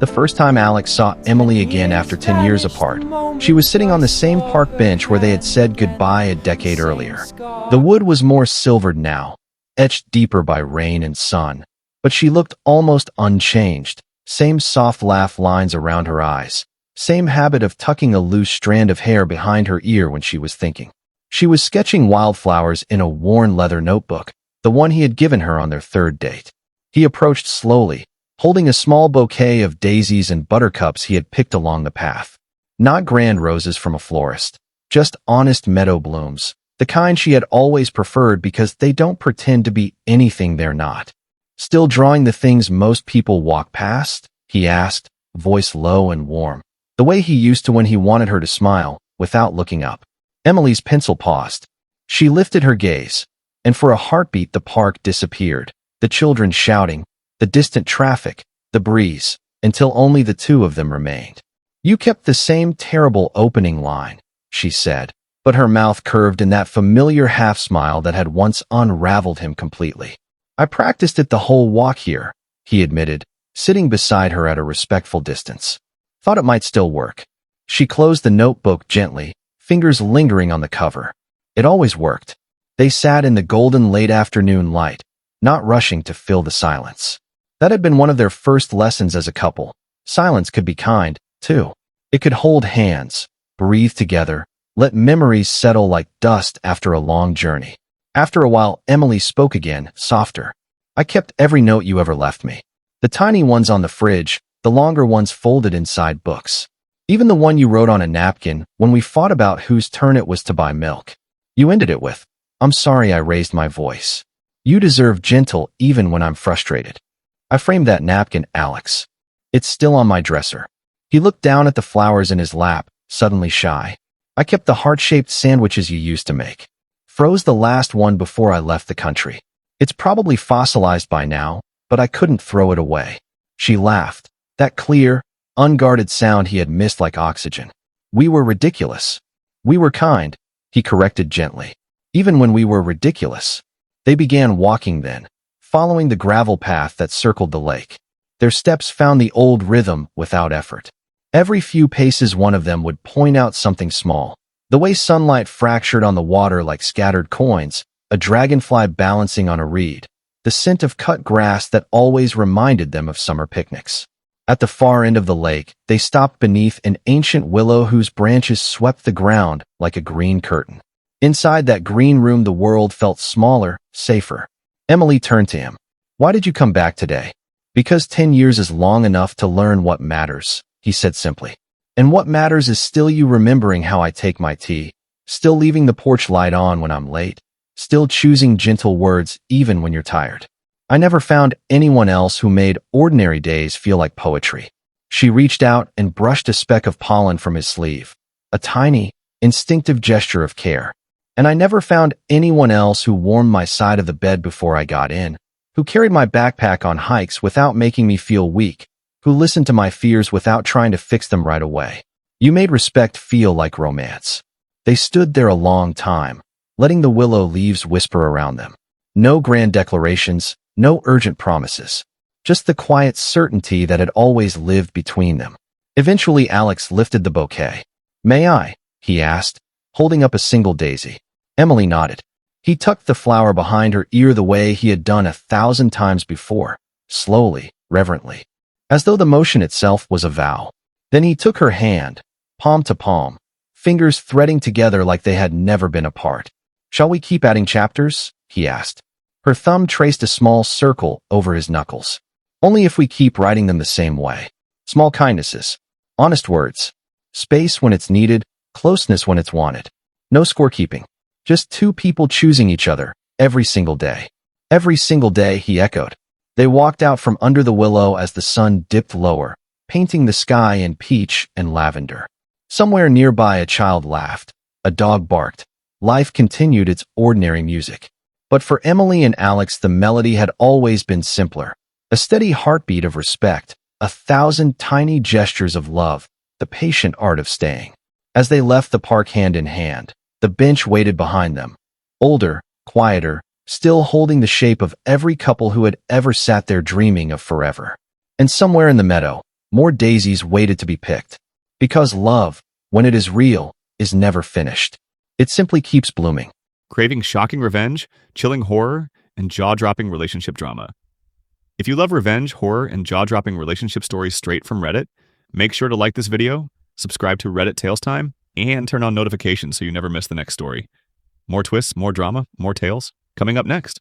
the first time Alex saw Emily again after 10 years apart. She was sitting on the same park bench where they had said goodbye a decade earlier. The wood was more silvered now, etched deeper by rain and sun, but she looked almost unchanged. Same soft laugh lines around her eyes, same habit of tucking a loose strand of hair behind her ear when she was thinking. She was sketching wildflowers in a worn leather notebook, the one he had given her on their third date. He approached slowly, holding a small bouquet of daisies and buttercups he had picked along the path. Not grand roses from a florist, just honest meadow blooms, the kind she had always preferred because they don't pretend to be anything they're not. "Still drawing the things most people walk past?" he asked, voice low and warm, the way he used to when he wanted her to smile, without looking up. Emily's pencil paused. She lifted her gaze, and for a heartbeat the park disappeared, the children shouting, the distant traffic, the breeze, until only the two of them remained. "You kept the same terrible opening line," she said, but her mouth curved in that familiar half-smile that had once unraveled him completely. "I practiced it the whole walk here," he admitted, sitting beside her at a respectful distance. "Thought it might still work." She closed the notebook gently, fingers lingering on the cover. It always worked. They sat in the golden late afternoon light, not rushing to fill the silence. That had been one of their first lessons as a couple. Silence could be kind, too. It could hold hands, breathe together, let memories settle like dust after a long journey. After a while, Emily spoke again, softer. "I kept every note you ever left me. The tiny ones on the fridge, the longer ones folded inside books. Even the one you wrote on a napkin when we fought about whose turn it was to buy milk. You ended it with, 'I'm sorry I raised my voice. You deserve gentle even when I'm frustrated.' I framed that napkin, Alex. It's still on my dresser." He looked down at the flowers in his lap, suddenly shy. "I kept the heart-shaped sandwiches you used to make. Froze the last one before I left the country. It's probably fossilized by now, but I couldn't throw it away." She laughed, that clear, unguarded sound he had missed like oxygen. "We were ridiculous. We were kind," he corrected gently. "Even when we were ridiculous." They began walking then, following the gravel path that circled the lake. Their steps found the old rhythm without effort. Every few paces one of them would point out something small. The way sunlight fractured on the water like scattered coins, a dragonfly balancing on a reed, the scent of cut grass that always reminded them of summer picnics. At the far end of the lake, they stopped beneath an ancient willow whose branches swept the ground like a green curtain. Inside that green room the world felt smaller, safer. Emily turned to him. "Why did you come back today?" "Because 10 years is long enough to learn what matters," he said simply. "And what matters is still you remembering how I take my tea, still leaving the porch light on when I'm late, still choosing gentle words even when you're tired. I never found anyone else who made ordinary days feel like poetry." She reached out and brushed a speck of pollen from his sleeve, a tiny, instinctive gesture of care. "And I never found anyone else who warmed my side of the bed before I got in, who carried my backpack on hikes without making me feel weak, who listened to my fears without trying to fix them right away. You made respect feel like romance." They stood there a long time, letting the willow leaves whisper around them. No grand declarations, no urgent promises. Just the quiet certainty that had always lived between them. Eventually Alex lifted the bouquet. "May I?" he asked, holding up a single daisy. Emily nodded. He tucked the flower behind her ear the way he had done 1,000 times before, slowly, reverently, as though the motion itself was a vow. Then he took her hand, palm to palm, fingers threading together like they had never been apart. "Shall we keep adding chapters?" he asked. Her thumb traced a small circle over his knuckles. "Only if we keep writing them the same way. Small kindnesses. Honest words. Space when it's needed, closeness when it's wanted. No scorekeeping. Just two people choosing each other, every single day." "Every single day," he echoed. They walked out from under the willow as the sun dipped lower, painting the sky in peach and lavender. Somewhere nearby a child laughed, a dog barked. Life continued its ordinary music. But for Emily and Alex the melody had always been simpler. A steady heartbeat of respect, 1,000 tiny gestures of love, the patient art of staying. As they left the park hand in hand, the bench waited behind them. Older, quieter, still holding the shape of every couple who had ever sat there dreaming of forever. And somewhere in the meadow, More daisies waited to be picked. Because love, when it is real, is never finished. It simply keeps blooming. Craving shocking revenge, chilling horror, and jaw-dropping relationship drama. If you love revenge, horror, and jaw-dropping relationship stories straight from Reddit, make sure to like this video, subscribe to Reddit Tales Time, and turn on notifications so you never miss the next story. More twists, more drama, more tales, coming up next.